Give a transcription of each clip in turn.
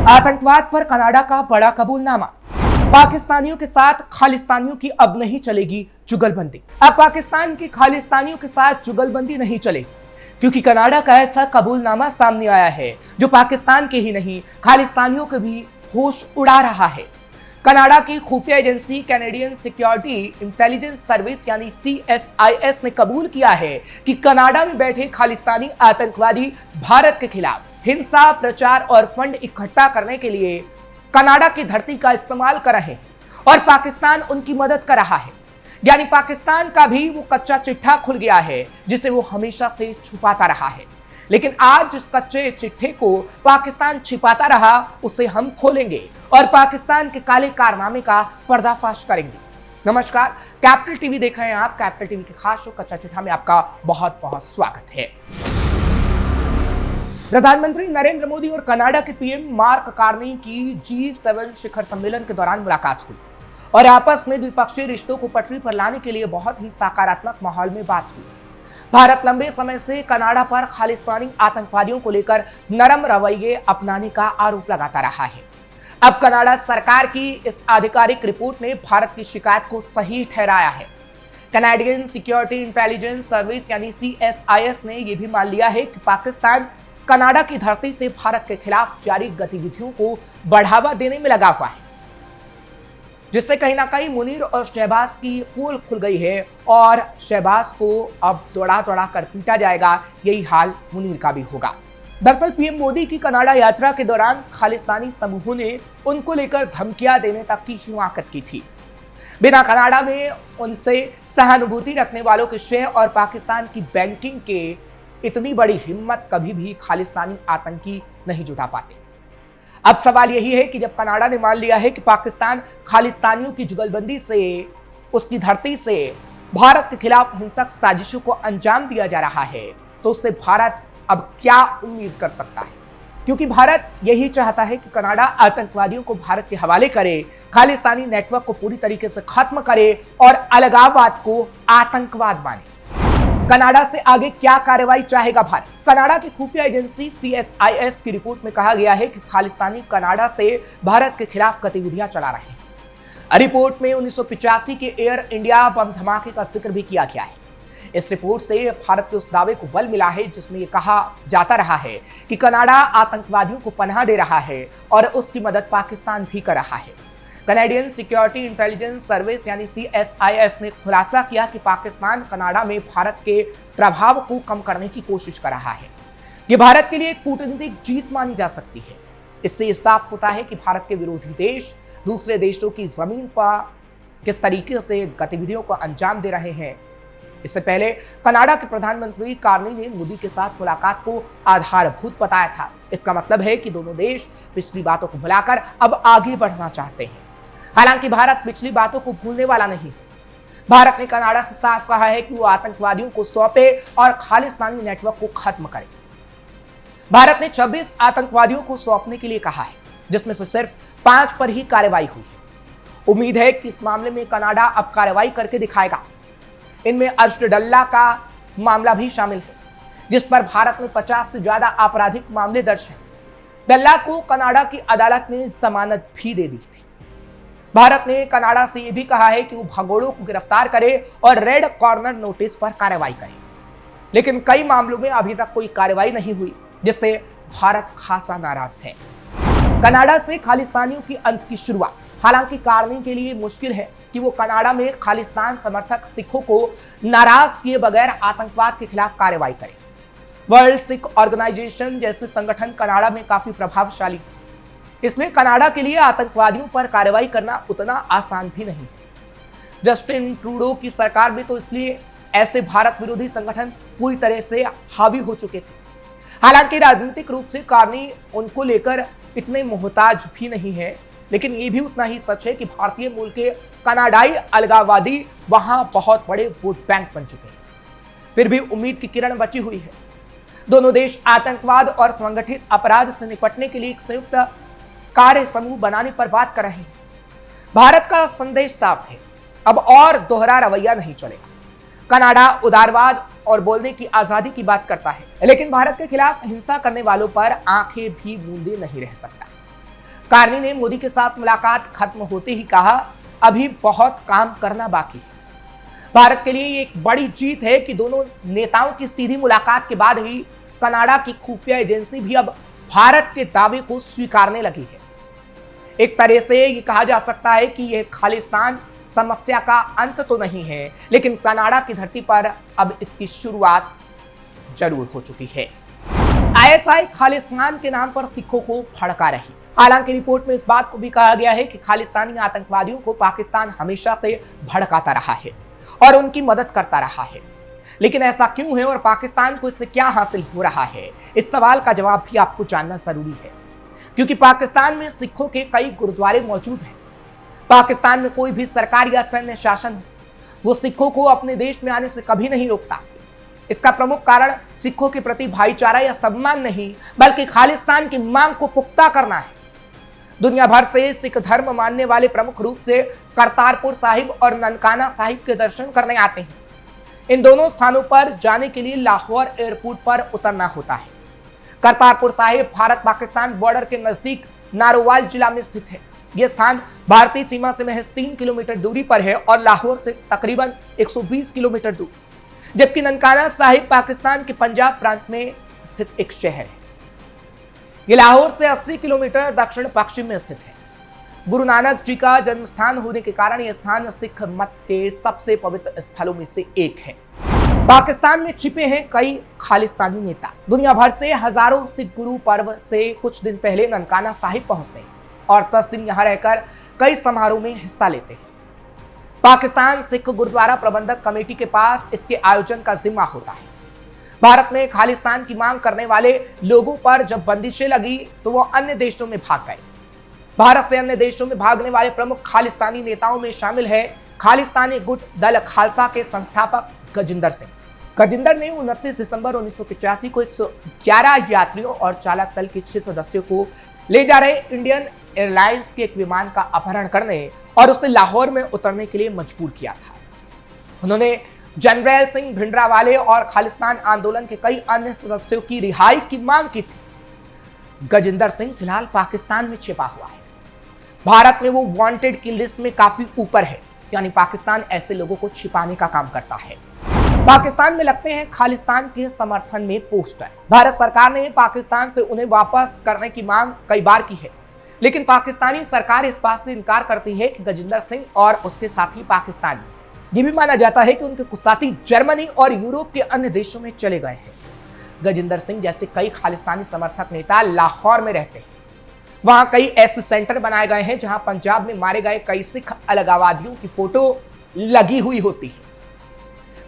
आतंकवाद पर कनाडा का बड़ा कबूलनामा। पाकिस्तानियों के साथ खालिस्तानियों की अब नहीं चलेगी जुगलबंदी। अब पाकिस्तान के खालिस्तानियों के साथ जुगलबंदी नहीं चलेगी, क्योंकि कनाडा का ऐसा कबूलनामा सामने आया है जो पाकिस्तान के ही नहीं खालिस्तानियों के भी होश उड़ा रहा है। कनाडा की खुफिया agency Canadian security intelligence service यानी CSIS ने कबूल किया है कि कनाडा में बैठे खालिस्तानी आतंकवादी भारत के खिलाफ हिंसा, प्रचार और फंड इकट्ठा करने के लिए कनाडा की धरती का इस्तेमाल कर रहे हैं और पाकिस्तान उनकी मदद कर रहा है। यानी पाकिस्तान का भी वो कच्चा चिट्ठा खुल गया है जिसे वो हमेशा से छुपाता रहा है। लेकिन आज जिस कच्चे चिट्ठे को पाकिस्तान छिपाता रहा उसे हम खोलेंगे और पाकिस्तान के काले कारनामे का पर्दाफाश करेंगे। नमस्कार, कैपिटल टीवी देख रहे हैं आप। कैपिटल टीवी के खास शो कच्चा चिट्ठा में आपका बहुत बहुत स्वागत है। प्रधानमंत्री नरेंद्र मोदी और कनाडा के पीएम मार्क कार्नी की G7 शिखर सम्मेलन के दौरान मुलाकात हुई और आपस में द्विपक्षीय रिश्तों को पटरी पर लाने के लिए बहुत ही सकारात्मक माहौल में बात हुई। भारत लंबे समय से कनाडा पर खालिस्तानी आतंकवादियों को लेकर नरम रवैये अपनाने का आरोप लगाता रहा है। अब कनाडा सरकार की इस आधिकारिक रिपोर्ट ने भारत की शिकायत को सही ठहराया है। कैनेडियन सिक्योरिटी इंटेलिजेंस सर्विस यानी CSIS ने यह भी मान लिया है कि पाकिस्तान कनाडा की धरती से भारत के खिलाफ जारी गतिविधियों को बढ़ावा देने में लगा हुआ है, जिससे कहीं ना कहीं मुनीर और शहबाज की पोल खुल गई है और शहबाज को अब दौड़ा दौड़ा कर पीटा जाएगा। यही हाल मुनीर का भी होगा। दरअसल पीएम मोदी की कनाडा यात्रा के दौरान खालिस्तानी समूहों ने उनको लेकर धमकियां देने तक की हिमाकत की थी। बिना कनाडा में उनसे सहानुभूति रखने वालों के शेयर और पाकिस्तान की बैंकिंग के इतनी बड़ी हिम्मत कभी भी खालिस्तानी आतंकी नहीं जुटा पाते। अब सवाल यही है कि जब कनाडा ने मान लिया है कि पाकिस्तान खालिस्तानियों की जुगलबंदी से, उसकी धरती से भारत के खिलाफ हिंसक साजिशों को अंजाम दिया जा रहा है, तो उससे भारत अब क्या उम्मीद कर सकता है? क्योंकि भारत यही चाहता है कि कनाडा आतंकवादियों को भारत के हवाले करे, खालिस्तानी नेटवर्क को पूरी तरीके से खत्म करे और अलगाववाद को आतंकवाद माने। कनाडा से आगे क्या कार्रवाई चाहेगा भारत? कनाडा की खुफिया एजेंसी CSIS की रिपोर्ट में कहा गया है कि खालिस्तानी कनाडा से भारत के खिलाफ गतिविधियां चला रहे हैं। रिपोर्ट में 1985 के एयर इंडिया बम धमाके का जिक्र भी किया गया है। इस रिपोर्ट से भारत के उस दावे को बल मिला है जिसमें यह कहा जाता रहा है कि कनाडा आतंकवादियों को पनाह दे रहा है और उसकी मदद पाकिस्तान भी कर रहा है। कैनेडियन सिक्योरिटी इंटेलिजेंस सर्विस यानी CSIS ने खुलासा किया कि पाकिस्तान कनाडा में भारत के प्रभाव को कम करने की कोशिश कर रहा है। ये भारत के लिए एक कूटनीतिक जीत मानी जा सकती है। इससे ये साफ होता है कि भारत के विरोधी देश दूसरे देशों की जमीन पर किस तरीके से गतिविधियों को अंजाम दे रहे हैं। इससे पहले कनाडा के प्रधानमंत्री कार्नी ने मोदी के साथ मुलाकात को आधारभूत बताया था। इसका मतलब है कि दोनों देश पिछली बातों को भुलाकर अब आगे बढ़ना चाहते हैं। हालांकि भारत पिछली बातों को भूलने वाला नहीं। भारत ने कनाडा से साफ कहा है कि वो आतंकवादियों को सौंपे और खालिस्तानी नेटवर्क को खत्म करे। भारत ने 26 आतंकवादियों को सौंपने के लिए कहा है, जिसमें से सिर्फ 5 पर ही कार्रवाई हुई है। उम्मीद है कि इस मामले में कनाडा अब कार्रवाई करके दिखाएगा। इनमें अरशद डल्ला का मामला भी शामिल है, जिस पर भारत में 50 से ज्यादा आपराधिक मामले दर्ज हैं। डल्ला को कनाडा की अदालत ने जमानत भी दे दी थी। भारत ने कनाडा से यह भी कहा है कि वो भगोड़ों को गिरफ्तार करे और रेड कॉर्नर नोटिस पर कार्रवाई करे। लेकिन कई मामलों में अभी तक कोई कार्रवाई नहीं हुई, जिससे भारत खासा नाराज है। कनाडा से खालिस्तानियों की अंत की शुरुआत। हालांकि कार्नी के लिए मुश्किल है कि वो कनाडा में खालिस्तान समर्थक सिखों को नाराज किए बगैर आतंकवाद के खिलाफ कार्रवाई करे। वर्ल्ड सिख ऑर्गेनाइजेशन जैसे संगठन कनाडा में काफी प्रभावशाली, इसमें कनाडा के लिए आतंकवादियों पर कार्रवाई करना उतना आसान भी नहीं। जस्टिन ट्रूडो की सरकार में तो इसलिए ऐसे भारत विरोधी संगठन पूरी तरह से हावी हो चुके थे। हालांकि राजनीतिक रूप से कार्नी उनको लेकर इतने मोहताज भी नहीं है, लेकिन ये भी उतना ही सच है कि भारतीय मूल के कनाडाई अलगाववादी वहां बहुत बड़े वोट बैंक बन चुके हैं। फिर भी उम्मीद की किरण बची हुई है। दोनों देश आतंकवाद और संगठित अपराध से निपटने के लिए एक संयुक्त कार्य समूह बनाने पर बात कर रहे हैं। भारत का संदेश साफ है, अब और दोहरा रवैया नहीं चलेगा। कनाडा उदारवाद और बोलने की आजादी की बात करता है, लेकिन भारत के खिलाफ हिंसा करने वालों पर आंखें भी मूंदे नहीं रह सकता। कार्नी ने मोदी के साथ मुलाकात खत्म होते ही कहा, अभी बहुत काम करना बाकी है। भारत के लिए ये एक बड़ी जीत है कि दोनों नेताओं की सीधी मुलाकात के बाद ही कनाडा की खुफिया एजेंसी भी अब भारत के दावे को स्वीकारने लगी है। एक तरह से ये कहा जा सकता है कि यह खालिस्तान समस्या का अंत तो नहीं है, लेकिन कनाडा की धरती पर अब इसकी शुरुआत जरूर हो चुकी है। आईएसआई खालिस्तान के नाम पर सिखों को भड़का रही। हालांकि रिपोर्ट में इस बात को भी कहा गया है कि खालिस्तानी आतंकवादियों को पाकिस्तान हमेशा से भड़काता रहा है और उनकी मदद करता रहा है। लेकिन ऐसा क्यों है और पाकिस्तान को इससे क्या हासिल हो रहा है, इस सवाल का जवाब भी आपको जानना जरूरी है, क्योंकि पाकिस्तान में सिखों के कई गुरुद्वारे मौजूद हैं। पाकिस्तान में कोई भी सरकार या सैन्य शासन हो, वो सिखों को अपने देश में आने से कभी नहीं रोकता। इसका प्रमुख कारण सिखों के प्रति भाईचारा या सम्मान नहीं, बल्कि खालिस्तान की मांग को पुख्ता करना है। दुनिया भर से सिख धर्म मानने वाले प्रमुख रूप से करतारपुर साहिब और ननकाना साहिब के दर्शन करने आते हैं। इन दोनों स्थानों पर जाने के लिए लाहौर एयरपोर्ट पर उतरना होता है। करतारपुर साहिब भारत पाकिस्तान बॉर्डर के नजदीक नारोवाल जिला में स्थित है। यह स्थान भारतीय सीमा से महज 3 किलोमीटर दूरी पर है और लाहौर से तकरीबन 120 किलोमीटर दूर, जबकि ननकाना साहिब पाकिस्तान के पंजाब प्रांत में स्थित एक शहर है। यह लाहौर से 80 किलोमीटर दक्षिण पश्चिम में स्थित है। गुरु नानक जी का जन्म स्थान होने के कारण यह स्थान सिख मत के सबसे पवित्र स्थलों में से एक है। पाकिस्तान में छिपे हैं कई खालिस्तानी नेता। दुनिया भर से हजारों सिख गुरु पर्व से कुछ दिन पहले ननकाना साहिब पहुंचते हैं और 10 दिन यहां रहकर कई समारोह में हिस्सा लेते हैं। पाकिस्तान सिख गुरुद्वारा प्रबंधक कमेटी के पास इसके आयोजन का जिम्मा होता है। भारत में खालिस्तान की मांग करने वाले लोगों पर जब बंदिशें लगी तो वो अन्य देशों में भाग गए। भारत से अन्य देशों में भागने वाले प्रमुख खालिस्तानी नेताओं में शामिल है खालिस्तानी गुट दल खालसा के संस्थापक गजिंदर सिंह। गजिंदर ने 29 दिसंबर 1985 को 111 यात्रियों और चालक दल के 6 सदस्यों को ले जा रहे इंडियन एयरलाइंस के एक विमान का अपहरण करने और उसे लाहौर में उतरने के लिए मजबूर किया था। उन्होंने जनरल सिंह भिंडरावाले और खालिस्तान आंदोलन के कई अन्य सदस्यों की रिहाई की मांग की थी। गजिंदर सिंह फिलहाल पाकिस्तान में छिपा हुआ है। भारत में वो वांटेड की लिस्ट में काफी ऊपर है, यानी पाकिस्तान ऐसे लोगों को छिपाने का काम करता है। पाकिस्तान में लगते हैं खालिस्तान के समर्थन में पोस्टर। भारत सरकार ने पाकिस्तान से उन्हें वापस करने की मांग कई बार की है, लेकिन पाकिस्तानी सरकार इस बात से इनकार करती है कि गजिंदर सिंह और उसके साथी पाकिस्तान में। यह भी माना जाता है कि उनके कुछ साथी जर्मनी और यूरोप के अन्य देशों में चले गए हैं। गजिंदर सिंह जैसे कई खालिस्तानी समर्थक नेता लाहौर में रहते हैं। वहां कई ऐसे सेंटर बनाए गए हैं जहां पंजाब में मारे गए कई सिख अलगाववादियों की फोटो लगी हुई होती है।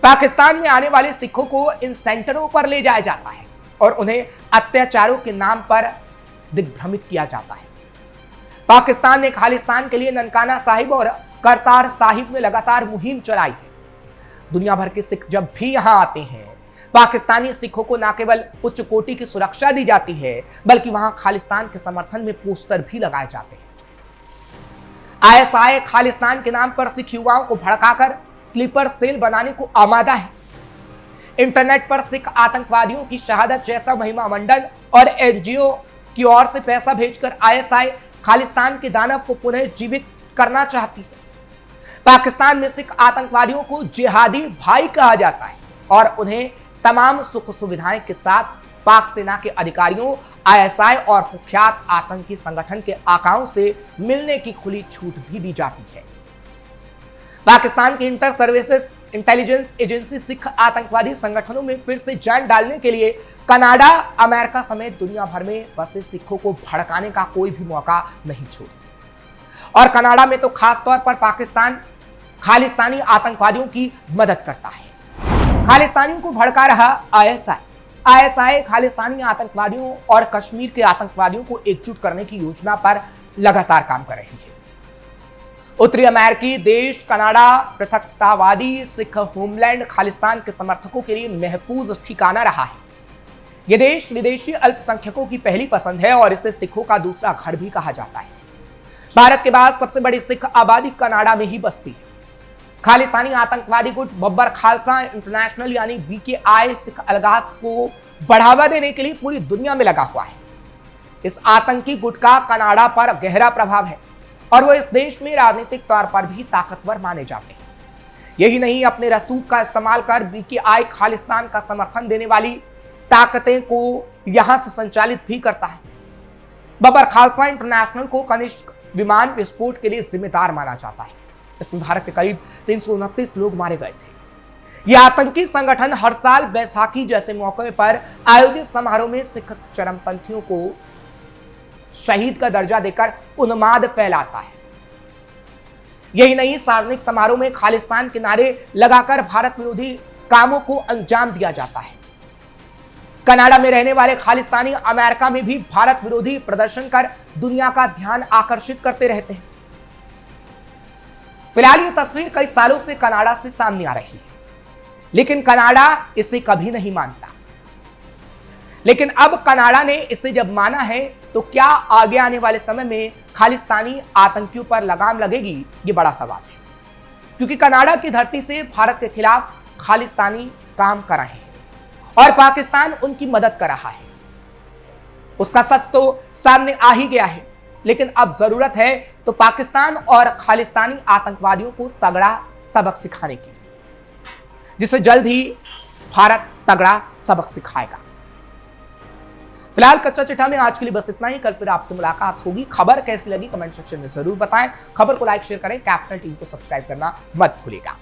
पाकिस्तान में आने वाले सिखों को इन सेंटरों पर ले जाया जाता है और उन्हें अत्याचारों के नाम पर दिग्भ्रमित किया जाता है। पाकिस्तान ने खालिस्तान के लिए ननकाना साहिब और करतार साहिब में लगातार मुहिम चलाई है। दुनिया भर के सिख जब भी यहां आते हैं, पाकिस्तानी सिखों को न केवल उच्च कोटि की सुरक्षा दी जाती है, बल्कि वहां खालिस्तान के समर्थन में पोस्टर भी लगाए जाते हैं। आईएसआई खालिस्तान के नाम पर सिख युवाओं को भड़काकर स्लीपर सेल बनाने को आमादा है। इंटरनेट पर सिख आतंकवादियों की शहादत जैसा महिमा मंडल और एनजीओ की ओर से पैसा भेजकर आईएसआई खालिस्तान के दानव को पुनः जीवित करना चाहती है। पाकिस्तान में सिख आतंकवादियों को जिहादी भाई कहा जाता है और उन्हें तमाम सुख सुविधाएं के साथ पाक सेना के अधिकारियों, आईएसआई और कुख्यात आतंकी संगठन के आकाओं से मिलने की खुली छूट भी दी जाती है। पाकिस्तान की inter services intelligence agency Sikh आतंकवादी संगठनों में फिर से जान डालने के लिए कनाडा, अमेरिका समेत दुनिया भर में बसे सिखों को भड़काने का कोई भी मौका नहीं छोड़ती। और कनाडा में तो खास तौर पर पाकिस्तान खालिस्तानी आतंकवादियों की मदद करता है। खालिस्तानियों को भड़का रहा आईएसआई खालिस्तानी आतंकवादियों और कश्मीर के आतंकवादियों को एकजुट करने की योजना पर लगातार काम कर रही है। उत्तरी अमेरिकी देश कनाडा पृथकतावादी सिख होमलैंड खालिस्तान के समर्थकों के लिए महफूज ठिकाना रहा है। यह देश विदेशी अल्पसंख्यकों की पहली पसंद है और इसे सिखों का दूसरा घर भी कहा जाता है। भारत के बाद सबसे बड़ी सिख आबादी कनाडा में ही बसती है। खालिस्तानी आतंकवादी गुट बब्बर खालसा इंटरनेशनल यानी बीकेआई सिख अलगाव को बढ़ावा देने के लिए पूरी दुनिया में लगा हुआ है। इस आतंकी गुट का कनाडा पर गहरा प्रभाव है और वो इस देश में राजनीतिक तौर पर भी ताकतवर माने जाते हैं। यही नहीं, अपने रसूख का इस्तेमाल कर BKI खालिस्तान का समर्थन देने वाली ताकतें को यहां से संचालित भी करता है। बबर खालसा इंटरनेशनल को कनिष्क विमान विस्फोट के लिए जिम्मेदार माना जाता है। इसमें भारत के करीब 329 लोग मारे गए थे। यह आतंकी संगठन हर साल बैसाखी जैसे मौके पर आयोजित समारोह में सिख चरमपंथियों को शहीद का दर्जा देकर उन्माद फैलाता है। यही नहीं, सार्वजनिक समारोह में खालिस्तान के नारे लगाकर भारत विरोधी कामों को अंजाम दिया जाता है। कनाडा में रहने वाले खालिस्तानी अमेरिका में भी भारत विरोधी प्रदर्शन कर दुनिया का ध्यान आकर्षित करते रहते हैं। फिलहाल ये तस्वीर कई सालों से कनाडा से सामने आ रही है, लेकिन कनाडा इसे कभी नहीं मानता। लेकिन अब कनाडा ने इसे जब माना है, तो क्या आगे आने वाले समय में खालिस्तानी आतंकियों पर लगाम लगेगी, ये बड़ा सवाल है। क्योंकि कनाडा की धरती से भारत के खिलाफ खालिस्तानी काम कर रहे हैं और पाकिस्तान उनकी मदद कर रहा है। उसका सच तो सामने आ ही गया है, लेकिन अब जरूरत है तो पाकिस्तान और खालिस्तानी आतंकवादियों को तगड़ा सबक सिखाने की, जिसे जल्द ही भारत तगड़ा सबक सिखाएगा। फिलहाल कच्चा चिट्ठा में आज के लिए बस इतना ही। कल फिर आपसे मुलाकात होगी। खबर कैसी लगी कमेंट सेक्शन में जरूर बताएं। खबर को लाइक शेयर करें। कैपिटल टीवी को सब्सक्राइब करना मत भूलिएगा।